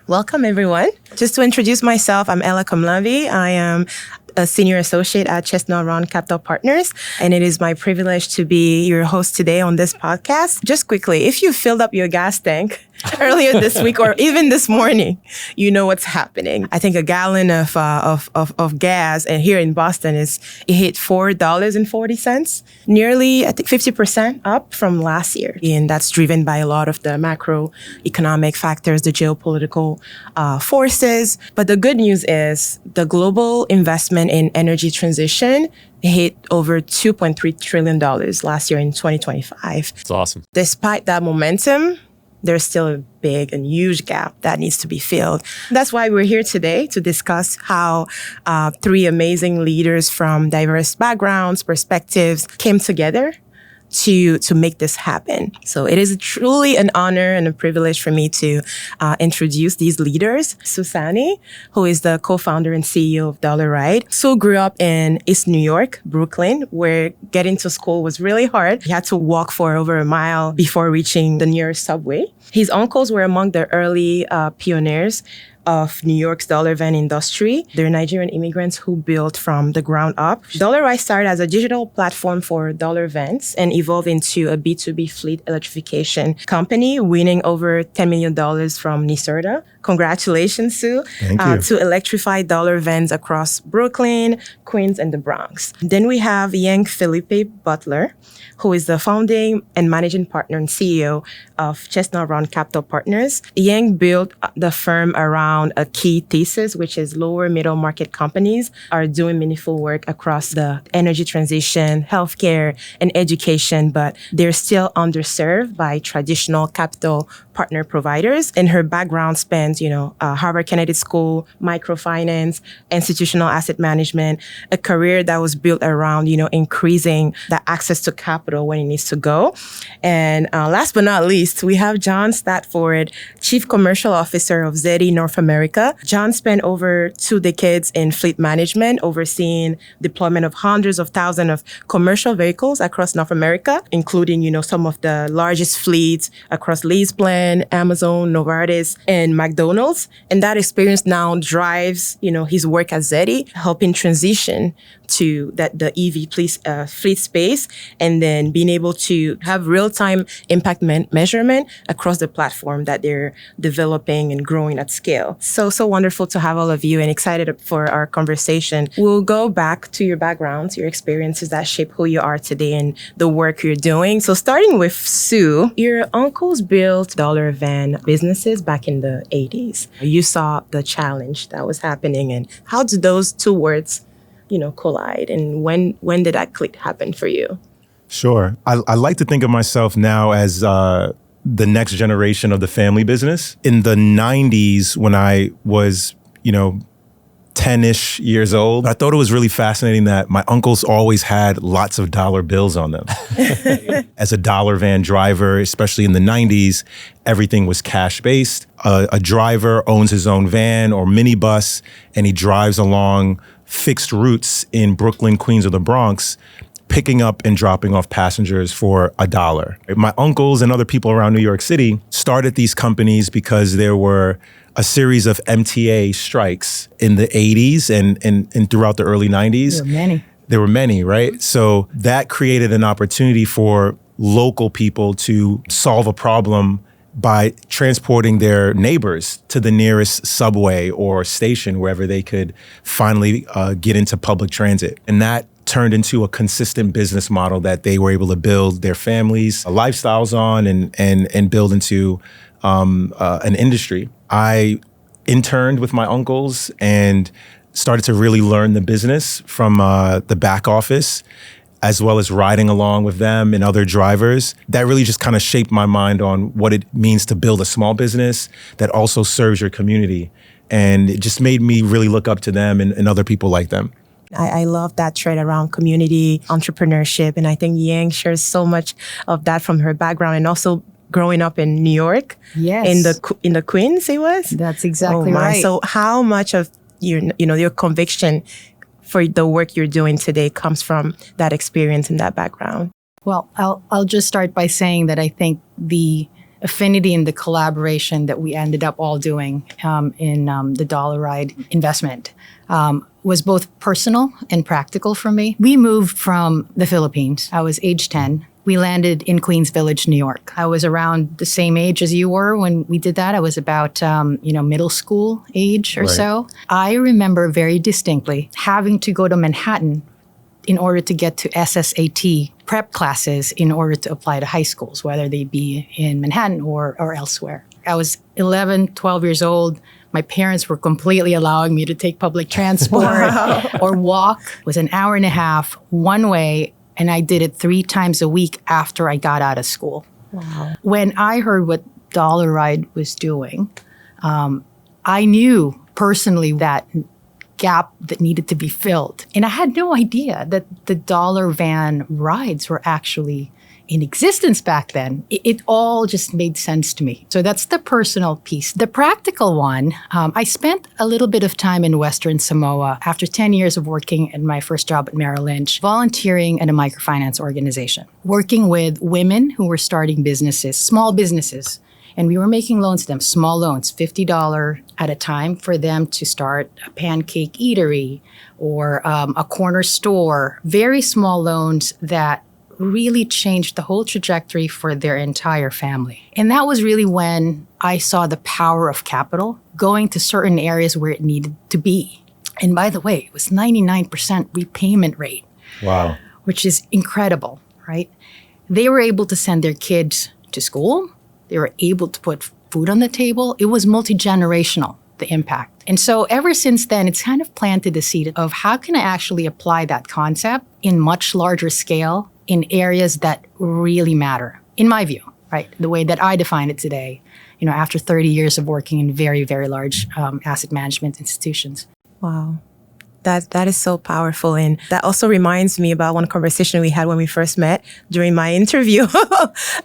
Welcome, everyone. Just to introduce myself, I'm Ella Komlavi. I am a senior associate at Chestnut Capital Partners, and it is my privilege to be your host today on this podcast. Just quickly, if you filled up your gas tank earlier this week or even this morning, you know what's happening. I think a gallon of gas, and here in Boston, it hit $4.40, nearly, I think, 50% up from last year. And that's driven by a lot of the macroeconomic factors, the geopolitical forces. But the good news is the global investment in energy transition hit over $2.3 trillion last year in 2025. It's awesome. Despite that momentum, there's still a big and huge gap that needs to be filled. That's why we're here today to discuss how three amazing leaders from diverse backgrounds, perspectives came together to make this happen. So it is truly an honor and a privilege for me to introduce these leaders. Susani, who is the co-founder and CEO of Dollaride. Sue grew up in East New York, Brooklyn, where getting to school was really hard. He had to walk for over a mile before reaching the nearest subway. His uncles were among the early pioneers of New York's dollar van industry. They're Nigerian immigrants who built from the ground up. Dollaride started as a digital platform for dollar vans and evolved into a B2B fleet electrification company, winning over $10 million from NYSERDA. Congratulations, Sue, to electrify dollar vans across Brooklyn, Queens, and the Bronx. Then we have Yang Felipe Butler, who is the founding and managing partner and CEO of Chestnut Capital Partners. Yang built the firm around a key thesis, which is lower middle market companies are doing meaningful work across the energy transition, healthcare, and education, but they're still underserved by traditional capital partner providers. And her background spans, Harvard Kennedy School, microfinance, institutional asset management, a career that was built around, increasing the access to capital when it needs to go. And last but not least, we have John Statford, Chief Commercial Officer of Zeti North America. John spent over 2 decades in fleet management, overseeing deployment of hundreds of thousands of commercial vehicles across North America, including, some of the largest fleets across LeasePlan, Amazon, Novartis, and McDonald's. And that experience now drives, his work at Zeti, helping transition to the EV fleet space, and then being able to have real-time impact measurement across the platform that they're developing and growing at scale. So wonderful to have all of you and excited for our conversation. We'll go back to your backgrounds, your experiences that shape who you are today and the work you're doing. So starting with Sue, your uncles built dollar van businesses back in the 80s. You saw the challenge that was happening, and how did those two words collide, and when did that click happen for you? Sure. I like to think of myself now as the next generation of the family business. In the 90s, when I was, 10-ish years old, I thought it was really fascinating that my uncles always had lots of dollar bills on them. As a dollar van driver, especially in the 90s, everything was cash-based. A driver owns his own van or minibus, and he drives along fixed routes in Brooklyn, Queens, or the Bronx, picking up and dropping off passengers for $1. My uncles and other people around New York City started these companies because there were a series of MTA strikes in the 80s and throughout the early 90s. There were many, right? So that created an opportunity for local people to solve a problem by transporting their neighbors to the nearest subway or station, wherever they could finally get into public transit. And that turned into a consistent business model that they were able to build their families' lifestyles on and build into an industry. I interned with my uncles and started to really learn the business from the back office, as well as riding along with them and other drivers. That really just kind of shaped my mind on what it means to build a small business that also serves your community. And it just made me really look up to them and other people like them. I love that thread around community entrepreneurship. And I think Yang shares so much of that from her background, and also growing up in New York. Yes. In the Queens, it was? That's exactly right. So how much of your conviction for the work you're doing today comes from that experience and that background? Well, I'll just start by saying that I think the affinity and the collaboration that we ended up all doing in the Dollaride investment was both personal and practical for me. We moved from the Philippines. I was age 10. We landed in Queens Village, New York. I was around the same age as you were when we did that. I was about, middle school age or so. I remember very distinctly having to go to Manhattan in order to get to SSAT prep classes in order to apply to high schools, whether they be in Manhattan or elsewhere. I was 11, 12 years old. My parents were completely allowing me to take public transport or walk. It was an hour and a half one way, and I did it 3 times a week after I got out of school. Wow. When I heard what Dollaride was doing, I knew personally that gap that needed to be filled. And I had no idea that the dollar van rides were actually in existence back then. It all just made sense to me. So that's the personal piece. The practical one, I spent a little bit of time in Western Samoa after 10 years of working at my first job at Merrill Lynch, volunteering at a microfinance organization, working with women who were starting businesses, small businesses. And we were making loans to them, small loans, $50 at a time for them to start a pancake eatery or a corner store, very small loans that really changed the whole trajectory for their entire family. And that was really when I saw the power of capital going to certain areas where it needed to be. And by the way, it was 99% repayment rate. Wow. Which is incredible, right? They were able to send their kids to school. They were able to put food on the table. It was multi-generational, the impact. And so ever since then, it's kind of planted the seed of how can I actually apply that concept in much larger scale in areas that really matter, in my view, right? The way that I define it today, after 30 years of working in very, very large asset management institutions. Wow. That is so powerful. And that also reminds me about one conversation we had when we first met during my interview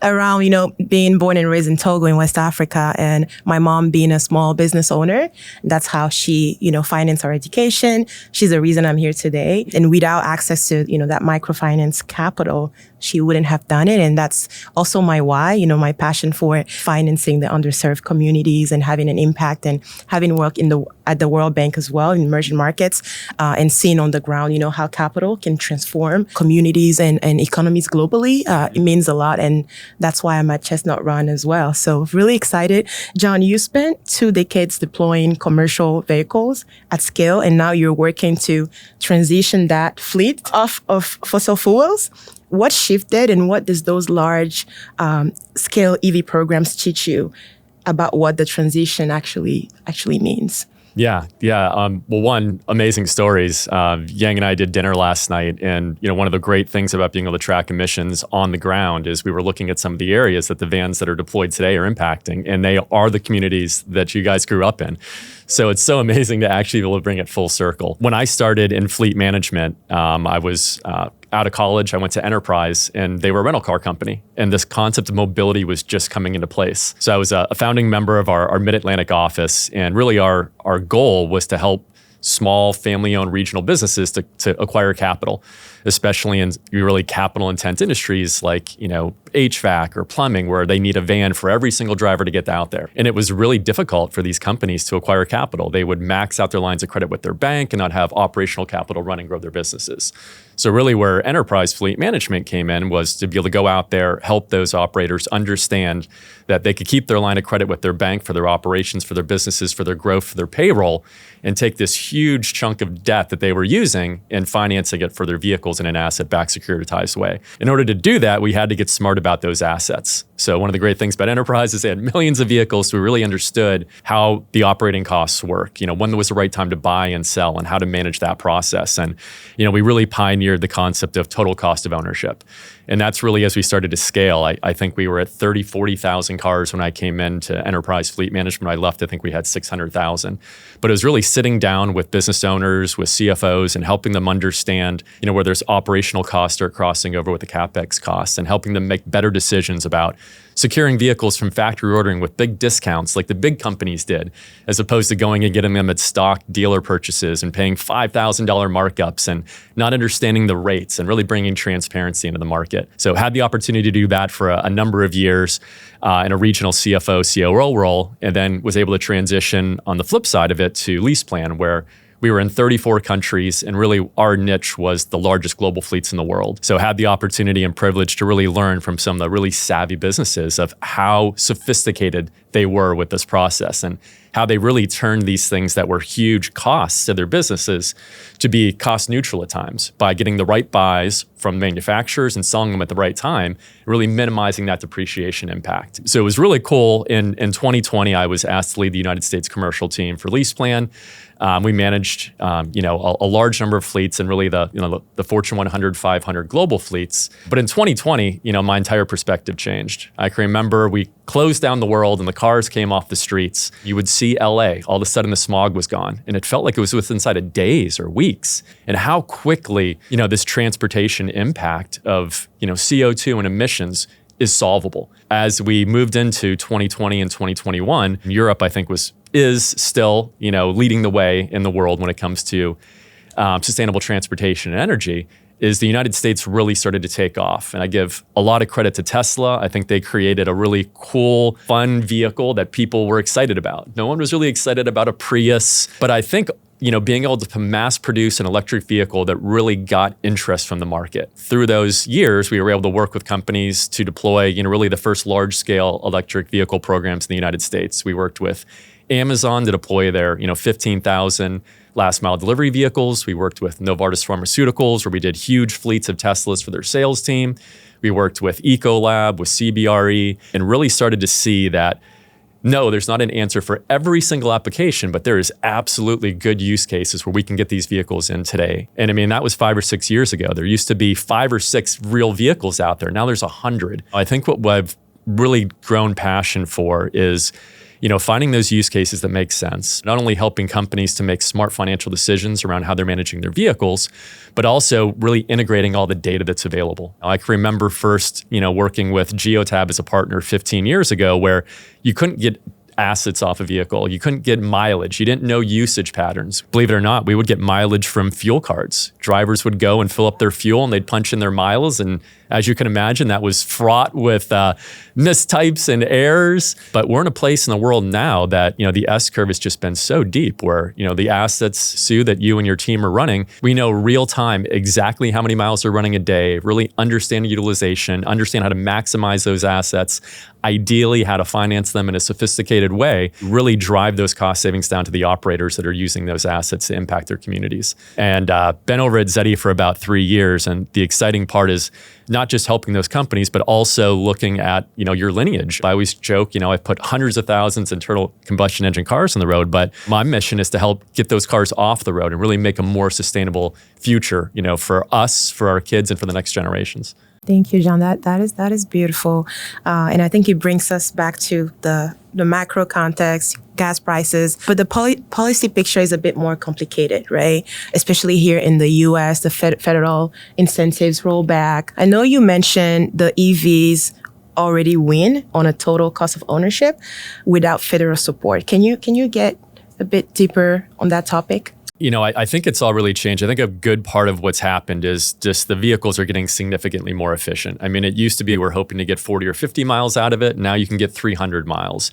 around, being born and raised in Togo in West Africa and my mom being a small business owner. That's how she, financed our education. She's the reason I'm here today. And without access to, that microfinance capital, she wouldn't have done it. And that's also my why, my passion for financing the underserved communities and having an impact and having worked at the World Bank as well in emerging markets and seeing on the ground, how capital can transform communities and economies globally. It means a lot. And that's why I'm at Chestnut Run as well. So really excited. John, you spent 2 decades deploying commercial vehicles at scale, and now you're working to transition that fleet off of fossil fuels. What shifted and what does those large scale EV programs teach you about what the transition actually means? Yeah. Well, one, amazing stories. Yang and I did dinner last night, and one of the great things about being able to track emissions on the ground is we were looking at some of the areas that the vans that are deployed today are impacting, and they are the communities that you guys grew up in. So it's so amazing to actually be able to bring it full circle. When I started in fleet management, I was out of college. I went to Enterprise, and they were a rental car company. And this concept of mobility was just coming into place. So I was a founding member of our Mid-Atlantic office. And really our goal was to help small family-owned regional businesses to acquire capital, especially in really capital-intense industries like, HVAC or plumbing, where they need a van for every single driver to get out there. And it was really difficult for these companies to acquire capital. They would max out their lines of credit with their bank and not have operational capital run and grow their businesses. So really where enterprise fleet management came in was to be able to go out there, help those operators understand that they could keep their line of credit with their bank for their operations, for their businesses, for their growth, for their payroll, and take this huge chunk of debt that they were using and financing it for their vehicles in an asset-backed securitized way. In order to do that, we had to get smart about those assets. So one of the great things about Enterprise is they had millions of vehicles, so we really understood how the operating costs work, when was the right time to buy and sell and how to manage that process. And, we really pioneered the concept of total cost of ownership. And that's really as we started to scale. I think we were at 30, 40,000 cars when I came into Enterprise Fleet Management. When I left, I think we had 600,000. But it was really sitting down with business owners, with CFOs, and helping them understand, where there's those operational costs start crossing over with the CapEx costs and helping them make better decisions about securing vehicles from factory ordering with big discounts like the big companies did, as opposed to going and getting them at stock dealer purchases and paying $5,000 markups and not understanding the rates and really bringing transparency into the market. So had the opportunity to do that for a number of years in a regional CFO, COO role, and then was able to transition on the flip side of it to LeasePlan, where we were in 34 countries, and really our niche was the largest global fleets in the world. So had the opportunity and privilege to really learn from some of the really savvy businesses of how sophisticated they were with this process and how they really turned these things that were huge costs to their businesses to be cost neutral at times by getting the right buys from manufacturers and selling them at the right time, really minimizing that depreciation impact. So it was really cool. In 2020, I was asked to lead the United States commercial team for LeasePlan. We managed, a large number of fleets and really the Fortune 100, 500 global fleets. But in 2020, my entire perspective changed. I can remember we closed down the world and the cars came off the streets. You would see LA, all of a sudden the smog was gone. And it felt like it was within inside of days or weeks. And how quickly, this transportation impact of, CO2 and emissions is solvable. As we moved into 2020 and 2021, Europe, I think, is still, leading the way in the world when it comes to sustainable transportation and energy. Is the United States really started to take off. And I give a lot of credit to Tesla. I think they created a really cool, fun vehicle that people were excited about. No one was really excited about a Prius, but I think being able to mass produce an electric vehicle that really got interest from the market. Through those years, we were able to work with companies to deploy, really the first large-scale electric vehicle programs in the United States. We worked with Amazon to deploy their, 15,000 last mile delivery vehicles. We worked with Novartis Pharmaceuticals, where we did huge fleets of Teslas for their sales team. We worked with Ecolab, with CBRE, and really started to see that no, there's not an answer for every single application, but there is absolutely good use cases where we can get these vehicles in today. And I mean, that was 5 or 6 years ago. There used to be 5 or 6 real vehicles out there. Now there's 100. I think what I've really grown passion for is finding those use cases that make sense, not only helping companies to make smart financial decisions around how they're managing their vehicles, but also really integrating all the data that's available. I can remember first, working with Geotab as a partner 15 years ago, where you couldn't get assets off a vehicle. You couldn't get mileage. You didn't know usage patterns. Believe it or not, we would get mileage from fuel cards. Drivers would go and fill up their fuel and they'd punch in their miles. And as you can imagine, that was fraught with mistypes and errors. But we're in a place in the world now that, the S-curve has just been so deep where, the assets, Sue, that you and your team are running, we know real time exactly how many miles they're running a day, really understand utilization, understand how to maximize those assets, ideally how to finance them in a sophisticated way, really drive those cost savings down to the operators that are using those assets to impact their communities. And been over at Zeti for about 3 years. And the exciting part is not just helping those companies, but also looking at, your lineage. I always joke, I've put hundreds of thousands of internal combustion engine cars on the road, but my mission is to help get those cars off the road and really make a more sustainable future, for us, for our kids, and for the next generations. Thank you, John. That is beautiful, and I think it brings us back to the macro context, gas prices. But the policy picture is a bit more complicated, right? Especially here in the U.S., the federal incentives roll back. I know you mentioned the EVs already win on a total cost of ownership without federal support. Can you get a bit deeper on that topic? I think it's all really changed. I think a good part of what's happened is just the vehicles are getting significantly more efficient. I mean, it used to be we're hoping to get 40 or 50 miles out of it. Now you can get 300 miles.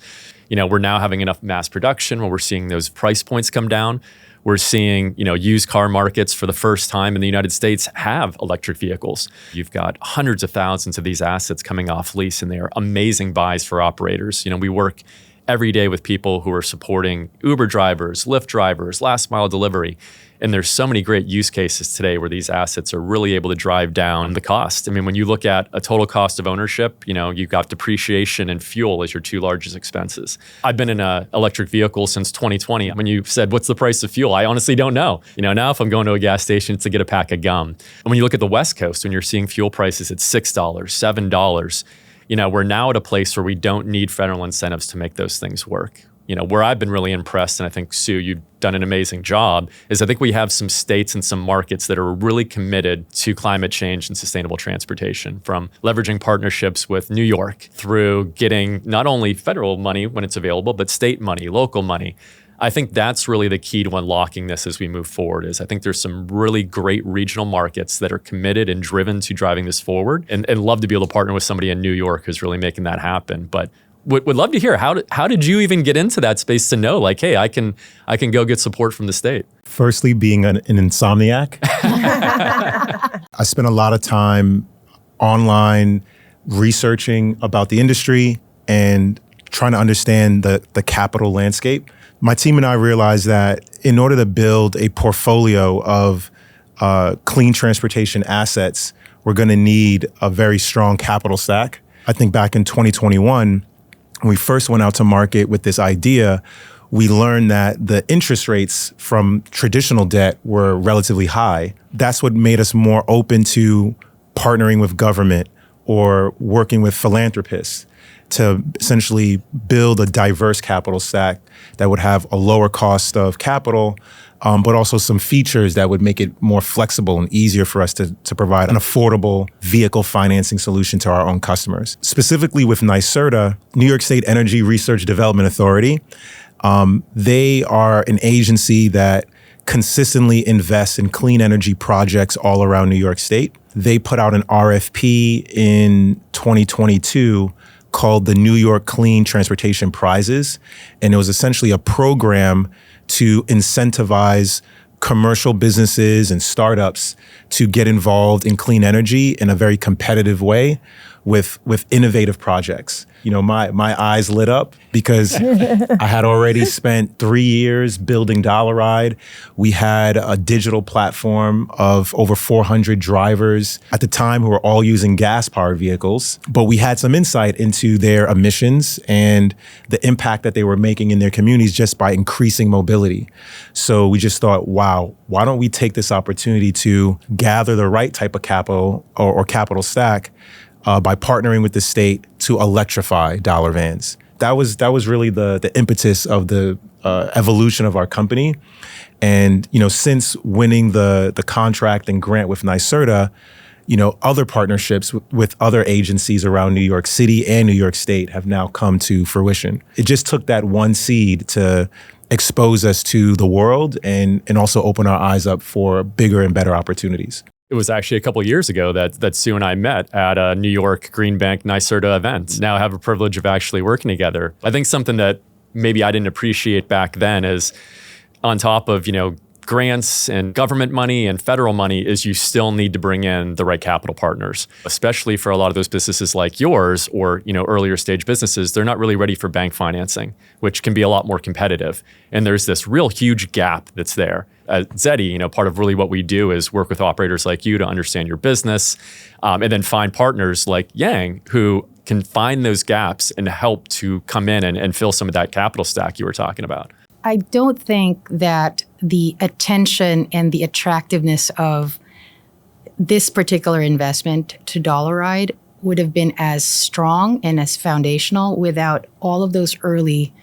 We're now having enough mass production where we're seeing those price points come down. We're seeing, used car markets for the first time in the United States have electric vehicles. You've got hundreds of thousands of these assets coming off lease, and they are amazing buys for operators. We work every day with people who are supporting Uber drivers, Lyft drivers, last mile delivery. And there's so many great use cases today where these assets are really able to drive down the cost. I mean, when you look at a total cost of ownership, you've got depreciation and fuel as your 2 largest expenses. I've been in an electric vehicle since 2020. When you said, what's the price of fuel? I honestly don't know. Now if I'm going to a gas station, it's to get a pack of gum. And when you look at the West Coast, when you're seeing fuel prices at $6, $7, we're now at a place where we don't need federal incentives to make those things work. where I've been really impressed, and I think, Sue, you've done an amazing job, is I think we have some states and some markets that are really committed to climate change and sustainable transportation, from leveraging partnerships with New York through getting not only federal money when it's available, but state money, local money. I think that's really the key to unlocking this as we move forward. Is I think there's some really great regional markets that are committed and driven to driving this forward, and love to be able to partner with somebody in New York who's really making that happen. But would love to hear how did you even get into that space to know, like, hey, I can go get support from the state? Firstly, being an insomniac, I spent a lot of time online researching about the industry and trying to understand the capital landscape. My team and I realized that in order to build a portfolio of clean transportation assets, we're going to need a very strong capital stack. I think back in 2021, when we first went out to market with this idea, we learned that the interest rates from traditional debt were relatively high. That's what made us more open to partnering with government or working with philanthropists to essentially build a diverse capital stack that would have a lower cost of capital, but also some features that would make it more flexible and easier for us to provide an affordable vehicle financing solution to our own customers. Specifically with NYSERDA, New York State Energy Research Development Authority, they are an agency that consistently invests in clean energy projects all around New York State. They put out an RFP in 2022 called the New York Clean Transportation Prizes. And it was essentially a program to incentivize commercial businesses and startups to get involved in clean energy in a very competitive way with innovative projects. My eyes lit up because I had already spent 3 years building Dollaride. We had a digital platform of over 400 drivers at the time who were all using gas-powered vehicles, but we had some insight into their emissions and the impact that they were making in their communities just by increasing mobility. So we just thought, wow, why don't we take this opportunity to gather the right type of capital or capital stack by partnering with the state to electrify dollar vans. That was really the impetus of the evolution of our company. And since winning the contract and grant with NYSERDA, other partnerships with other agencies around New York City and New York State have now come to fruition. It just took that one seed to expose us to the world and also open our eyes up for bigger and better opportunities. It was actually a couple of years ago that Sue and I met at a New York Green Bank NYSERDA event. Now I have a privilege of actually working together. I think something that maybe I didn't appreciate back then is, on top of, grants and government money and federal money, is you still need to bring in the right capital partners, especially for a lot of those businesses like yours or, earlier stage businesses. They're not really ready for bank financing, which can be a lot more competitive. And there's this real huge gap that's there. At Zeti, part of really what we do is work with operators like you to understand your business, and then find partners like Yang who can find those gaps and help to come in and fill some of that capital stack you were talking about. I don't think that the attention and the attractiveness of this particular investment to Dollaride would have been as strong and as foundational without all of those early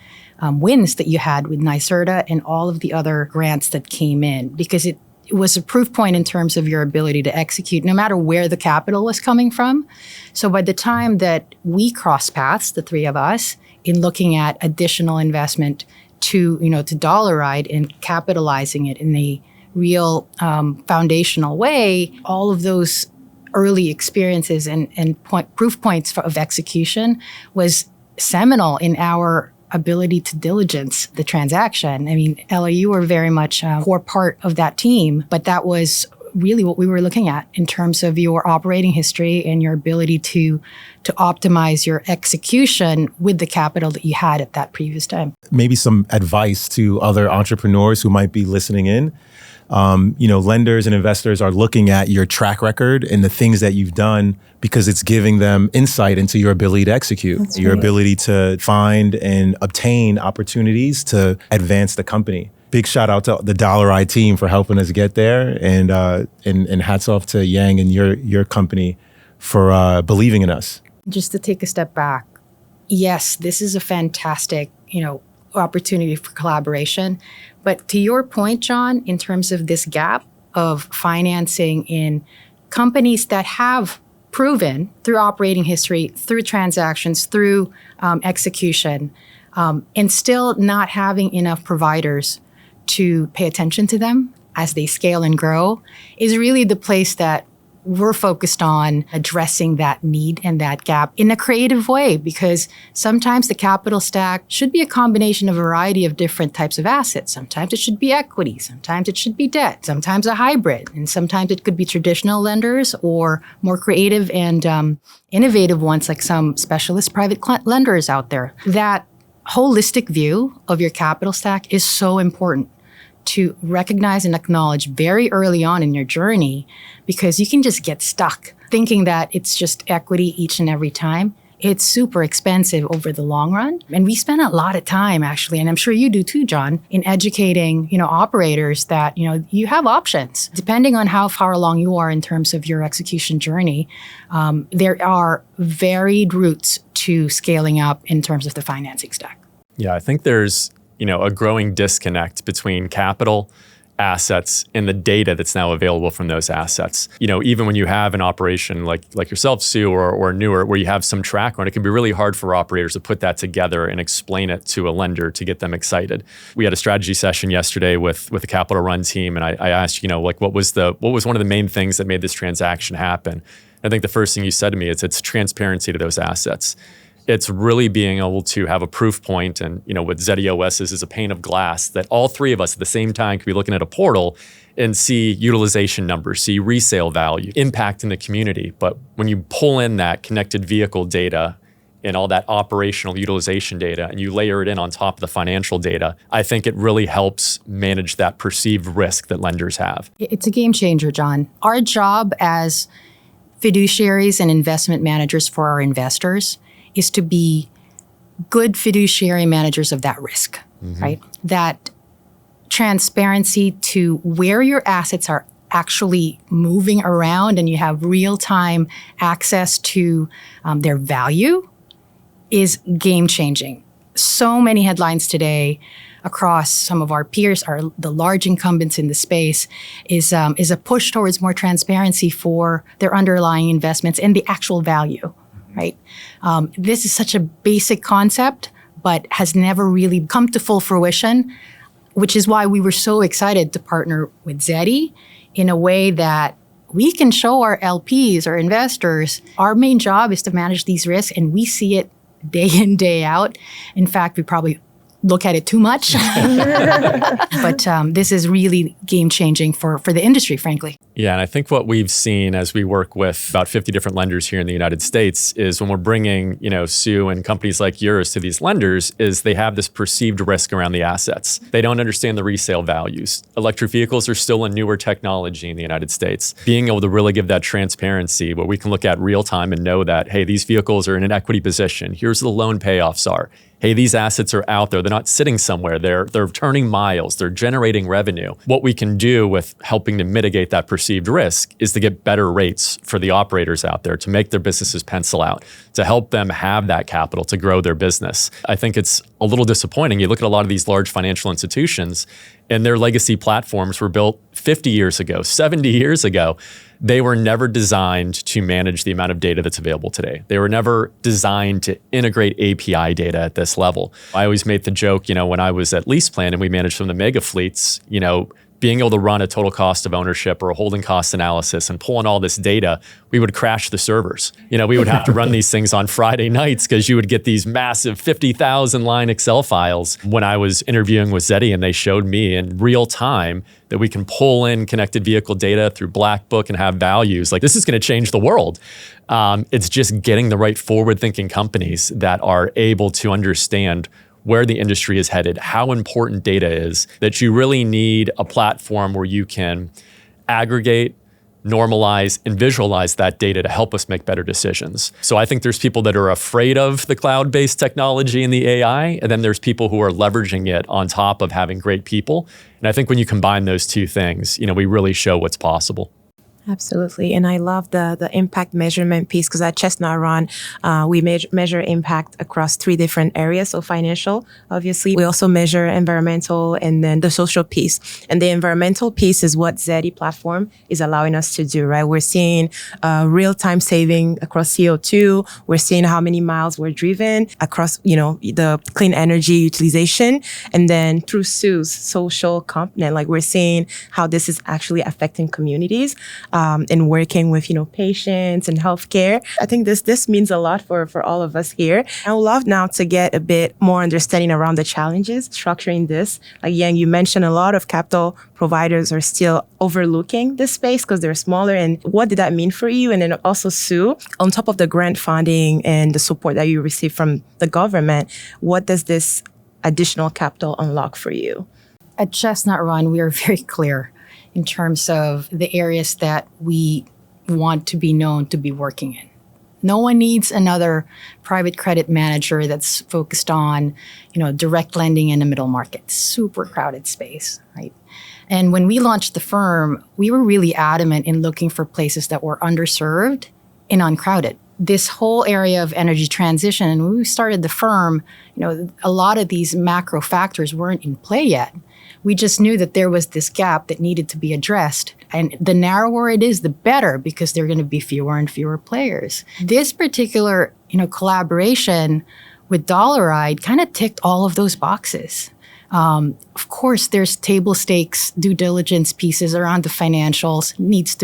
wins that you had with NYSERDA and all of the other grants that came in, because it was a proof point in terms of your ability to execute, no matter where the capital was coming from. So by the time that we crossed paths, the three of us, in looking at additional investment to Dollaride and capitalizing it in a real foundational way, all of those early experiences and proof points of execution was seminal in our ability to diligence the transaction. I mean, Ella, you were very much a core part of that team, but that was really what we were looking at in terms of your operating history and your ability to optimize your execution with the capital that you had at that previous time. Maybe some advice to other entrepreneurs who might be listening in. Lenders and investors are looking at your track record and the things that you've done because it's giving them insight into your ability to execute, That's your right. ability to find and obtain opportunities to advance the company. Big shout out to the Dollaride team for helping us get there, and hats off to Yang and your company for believing in us. Just to take a step back, yes, this is a fantastic, opportunity for collaboration. But to your point, John, in terms of this gap of financing in companies that have proven through operating history, through transactions, through execution, and still not having enough providers to pay attention to them as they scale and grow, is really the place that we're focused on addressing that need and that gap in a creative way, because sometimes the capital stack should be a combination of a variety of different types of assets. Sometimes it should be equity, sometimes it should be debt, sometimes a hybrid, and sometimes it could be traditional lenders or more creative and innovative ones like some specialist private lenders out there. That holistic view of your capital stack is so important to recognize and acknowledge very early on in your journey, because you can just get stuck thinking that it's just equity each and every time. It's super expensive over the long run. And we spend a lot of time actually, and I'm sure you do too, John, in educating, operators that, you have options. Depending on how far along you are in terms of your execution journey, there are varied routes to scaling up in terms of the financing stack. Yeah, I think there's a growing disconnect between capital, assets, and the data that's now available from those assets. Even when you have an operation like yourself, Sue, or newer, where you have some track on it, can be really hard for operators to put that together and explain it to a lender to get them excited. We had a strategy session yesterday with the Capital Run team, and I asked, what was one of the main things that made this transaction happen? I think the first thing you said to me is it's transparency to those assets. It's really being able to have a proof point, and what Zeti OS is a pane of glass that all three of us at the same time can be looking at a portal and see utilization numbers, see resale value, impact in the community. But when you pull in that connected vehicle data and all that operational utilization data, and you layer it in on top of the financial data, I think it really helps manage that perceived risk that lenders have. It's a game changer, John. Our job as fiduciaries and investment managers for our investors is to be good fiduciary managers of that risk, right? That transparency to where your assets are actually moving around and you have real-time access to their value is game-changing. So many headlines today across some of our peers, the large incumbents in the space, is a push towards more transparency for their underlying investments and the actual value. Right? This is such a basic concept, but has never really come to full fruition, which is why we were so excited to partner with Zeti in a way that we can show our LPs, our investors, our main job is to manage these risks, and we see it day in, day out. In fact, we probably look at it too much. But this is really game-changing for the industry, frankly. Yeah, and I think what we've seen as we work with about 50 different lenders here in the United States is when we're bringing, Sue and companies like yours to these lenders, is they have this perceived risk around the assets. They don't understand the resale values. Electric vehicles are still a newer technology in the United States. Being able to really give that transparency where we can look at real time and know that, hey, these vehicles are in an equity position. Here's the loan payoffs are. Hey, these assets are out there. They're not sitting somewhere. They're turning miles. They're generating revenue. What we can do with helping to mitigate that perceived risk is to get better rates for the operators out there to make their businesses pencil out, to help them have that capital to grow their business. I think it's a little disappointing. You look at a lot of these large financial institutions and their legacy platforms were built 50 years ago, 70 years ago. They were never designed to manage the amount of data that's available today. They were never designed to integrate API data at this level. I always made the joke, when I was at LeasePlan and we managed some of the mega fleets, being able to run a total cost of ownership or a holding cost analysis and pull in all this data, we would crash the servers. We would have to run these things on Friday nights because you would get these massive 50,000 line Excel files. When I was interviewing with Zeti and they showed me in real time that we can pull in connected vehicle data through Black Book and have values, like this is going to change the world. It's just getting the right forward-thinking companies that are able to understand where the industry is headed, how important data is, that you really need a platform where you can aggregate, normalize, and visualize that data to help us make better decisions. So I think there's people that are afraid of the cloud-based technology and the AI, and then there's people who are leveraging it on top of having great people. And I think when you combine those two things, we really show what's possible. Absolutely. And I love the impact measurement piece because at Chestnut Run, we measure impact across 3 different areas. So financial, obviously. We also measure environmental and then the social piece. And the environmental piece is what Zeti platform is allowing us to do, right? We're seeing real-time saving across CO2. We're seeing how many miles we're driven across, the clean energy utilization. And then through Sue's social component, like we're seeing how this is actually affecting communities. And working with, patients and healthcare. I think this means a lot for all of us here. I would love now to get a bit more understanding around the challenges structuring this. Like Yang, you mentioned a lot of capital providers are still overlooking this space because they're smaller. And what did that mean for you? And then also Sue, on top of the grant funding and the support that you receive from the government, what does this additional capital unlock for you? At Chestnut Run, we are very clear in terms of the areas that we want to be known to be working in. No one needs another private credit manager that's focused on, direct lending in the middle market. Super crowded space, right? And when we launched the firm, we were really adamant in looking for places that were underserved and uncrowded. This whole area of energy transition, and when we started the firm, a lot of these macro factors weren't in play yet. We just knew that there was this gap that needed to be addressed. And the narrower it is, the better, because there are going to be fewer and fewer players. This particular, collaboration with Dollaride kind of ticked all of those boxes. Of course, there's table stakes due diligence pieces around the financials, needs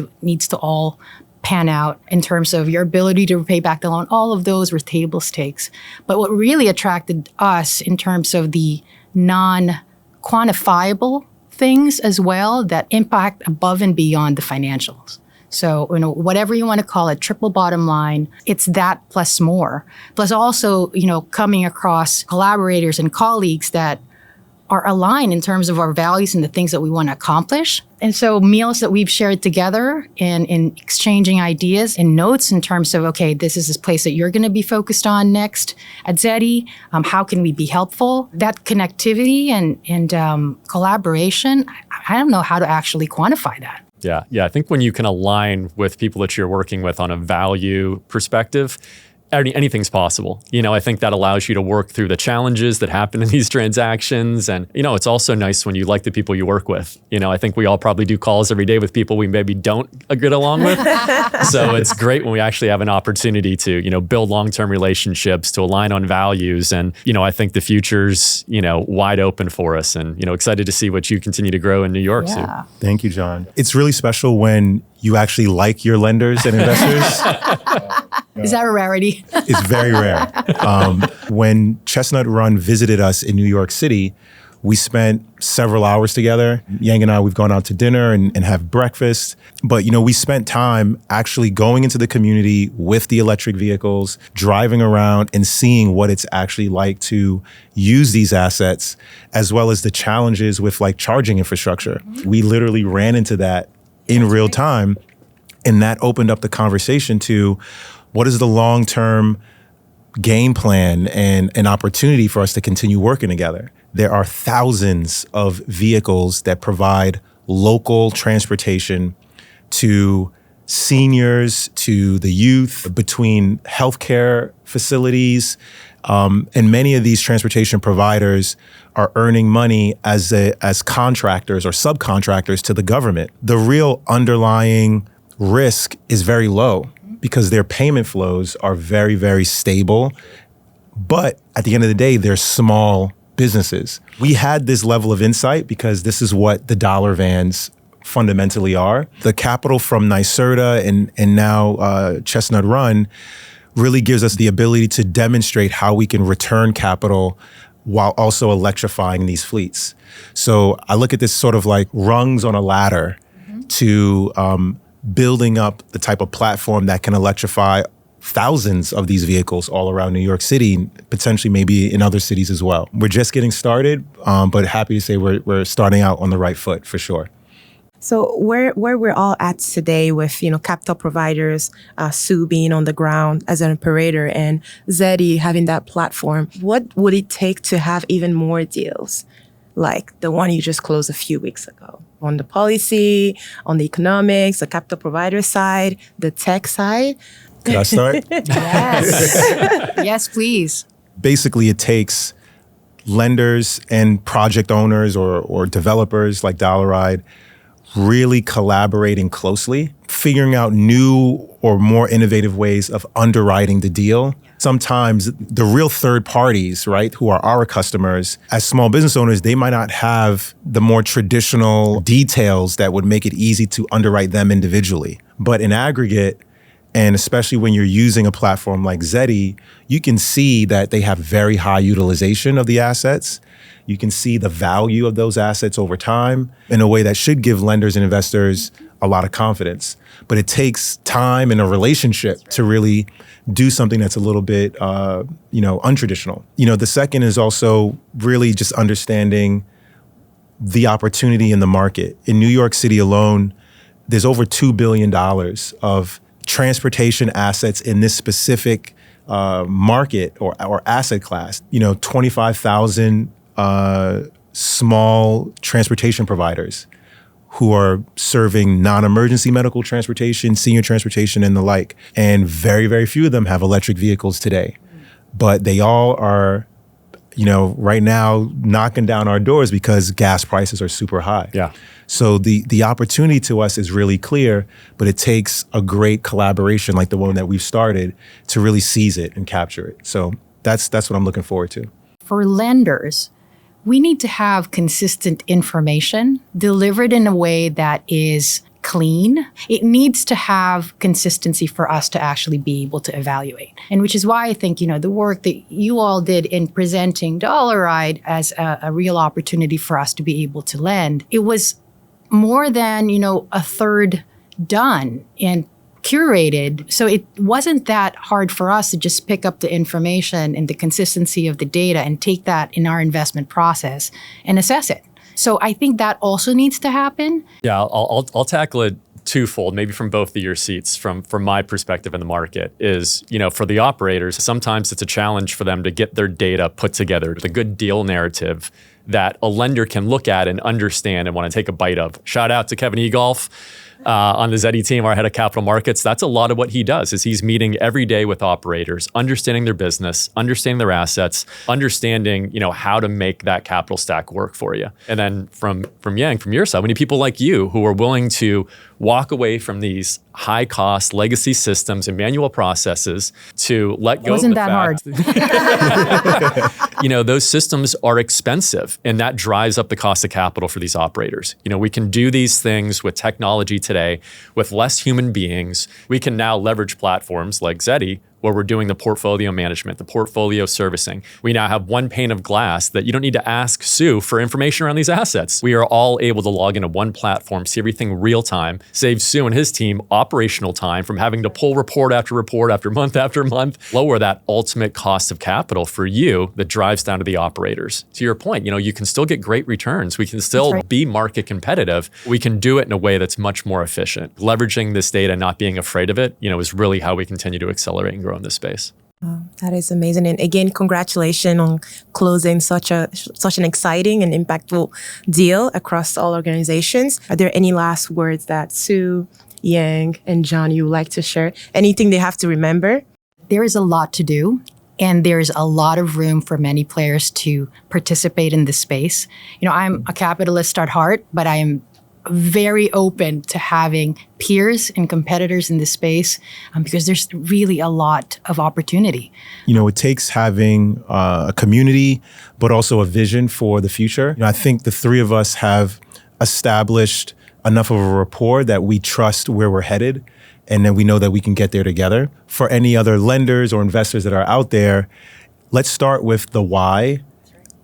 to all pan out in terms of your ability to pay back the loan. All of those were table stakes. But what really attracted us in terms of the non-quantifiable things as well that impact above and beyond the financials. So, whatever you want to call it, triple bottom line, it's that plus more. Plus also, coming across collaborators and colleagues that are aligned in terms of our values and the things that we want to accomplish. And so meals that we've shared together and in exchanging ideas and notes in terms of, okay, this is this place that you're going to be focused on next at Zeti. How can we be helpful? That connectivity and collaboration, I don't know how to actually quantify that. Yeah. I think when you can align with people that you're working with on a value perspective, anything's possible. I think that allows you to work through the challenges that happen in these transactions. And, it's also nice when you like the people you work with. I think we all probably do calls every day with people we maybe don't get along with. So it's great when we actually have an opportunity to, build long-term relationships, to align on values. And, I think the future's, wide open for us and, excited to see what you continue to grow in New York. Yeah. Sue. Thank you, John. It's really special when you actually like your lenders and investors. Is that a rarity? It's very rare. When Chestnut Run visited us in New York City, we spent several hours together. Yang and I, we've gone out to dinner and have breakfast. But, we spent time actually going into the community with the electric vehicles, driving around and seeing what it's actually like to use these assets, as well as the challenges with charging infrastructure. Mm-hmm. We literally ran into that in real time. And that opened up the conversation to what is the long-term game plan and an opportunity for us to continue working together. There are thousands of vehicles that provide local transportation to seniors, to the youth, between healthcare facilities. And many of these transportation providers are earning money as contractors or subcontractors to the government. The real underlying risk is very low because their payment flows are very, very stable. But at the end of the day, they're small businesses. We had this level of insight because this is what the dollar vans fundamentally are. The capital from NYSERDA and now Chestnut Run really gives us the ability to demonstrate how we can return capital while also electrifying these fleets. So I look at this sort of like rungs on a ladder to building up the type of platform that can electrify thousands of these vehicles all around New York City, potentially maybe in other cities as well. We're just getting started, but happy to say we're starting out on the right foot for sure. So where we're all at today with, capital providers, Sue being on the ground as an operator and Zeti having that platform, what would it take to have even more deals? like the one you just closed a few weeks ago? On the policy, on the economics, the capital provider side, the tech side? Could I start? Yes. Yes, please. Basically, it takes lenders and project owners or developers like Dollaride really collaborating closely, figuring out new or more innovative ways of underwriting the deal. Sometimes the real third parties, right, who are our customers, as small business owners, they might not have the more traditional details that would make it easy to underwrite them individually. But in aggregate, and especially when you're using a platform like Zeti, you can see that they have very high utilization of the assets. You can see the value of those assets over time in a way that should give lenders and investors a lot of confidence. But it takes time and a relationship to really do something that's a little bit, untraditional. The second is also really just understanding the opportunity in the market. In New York City alone, there's over $2 billion of transportation assets in this specific market or asset class. 25,000 small transportation providers who are serving non-emergency medical transportation, senior transportation, and the like. And very, very few of them have electric vehicles today. But they all are, right now knocking down our doors because gas prices are super high. Yeah. So the opportunity to us is really clear, but it takes a great collaboration like the one that we've started to really seize it and capture it. So that's what I'm looking forward to. For lenders, we need to have consistent information delivered in a way that is clean. It needs to have consistency for us to actually be able to evaluate. And which is why I think, the work that you all did in presenting Dollaride as a real opportunity for us to be able to lend, it was more than, a third done and curated. So it wasn't that hard for us to just pick up the information and the consistency of the data and take that in our investment process and assess it. So I think that also needs to happen. Yeah, I'll tackle it twofold, maybe from both of your seats. From my perspective in the market is, for the operators, sometimes it's a challenge for them to get their data put together, the good deal narrative that a lender can look at and understand and want to take a bite of. Shout out to Kevin Egolf on the Zeti team, our head of capital markets. That's a lot of what he does is he's meeting every day with operators, understanding their business, understanding their assets, understanding, how to make that capital stack work for you. And then from Yang, from your side, we need people like you who are willing to walk away from these high cost legacy systems and manual processes to let go of the fact. Wasn't that hard? Those systems are expensive and that drives up the cost of capital for these operators. We can do these things with technology today with less human beings. We can now leverage platforms like Zeti where we're doing the portfolio management, the portfolio servicing. We now have one pane of glass that you don't need to ask Sue for information around these assets. We are all able to log into one platform, see everything real time, save Sue and his team operational time from having to pull report after month after month, lower that ultimate cost of capital for you that drives down to the operators. To your point, you can still get great returns. We can still be market competitive. We can do it in a way that's much more efficient. Leveraging this data, not being afraid of it, is really how we continue to accelerate and grow in this space. Wow, that is amazing. And again, congratulations on closing such an exciting and impactful deal across all organizations. Are there any last words that Sue, Yang, and John you would like to share? Anything they have to remember? There is a lot to do. And there's a lot of room for many players to participate in this space. I'm a capitalist at heart, but I am very open to having peers and competitors in this space because there's really a lot of opportunity. It takes having a community, but also a vision for the future. I think the three of us have established enough of a rapport that we trust where we're headed, and then we know that we can get there together. For any other lenders or investors that are out there, let's start with the why,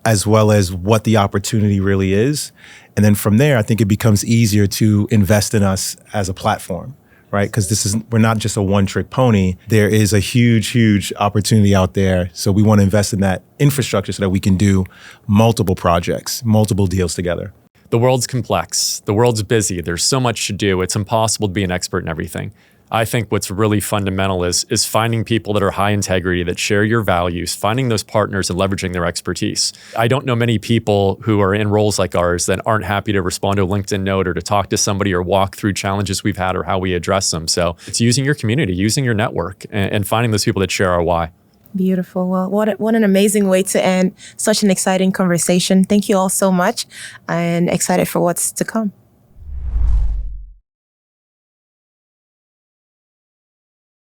as well as what the opportunity really is. And then from there, I think it becomes easier to invest in us as a platform, right? Because we're not just a one-trick pony. There is a huge, huge opportunity out there. So we want to invest in that infrastructure so that we can do multiple projects, multiple deals together. The world's complex. The world's busy. There's so much to do. It's impossible to be an expert in everything. I think what's really fundamental is finding people that are high integrity, that share your values, finding those partners and leveraging their expertise. I don't know many people who are in roles like ours that aren't happy to respond to a LinkedIn note or to talk to somebody or walk through challenges we've had or how we address them. So it's using your community, using your network, and finding those people that share our why. Beautiful. Well, what an amazing way to end such an exciting conversation. Thank you all so much, and excited for what's to come.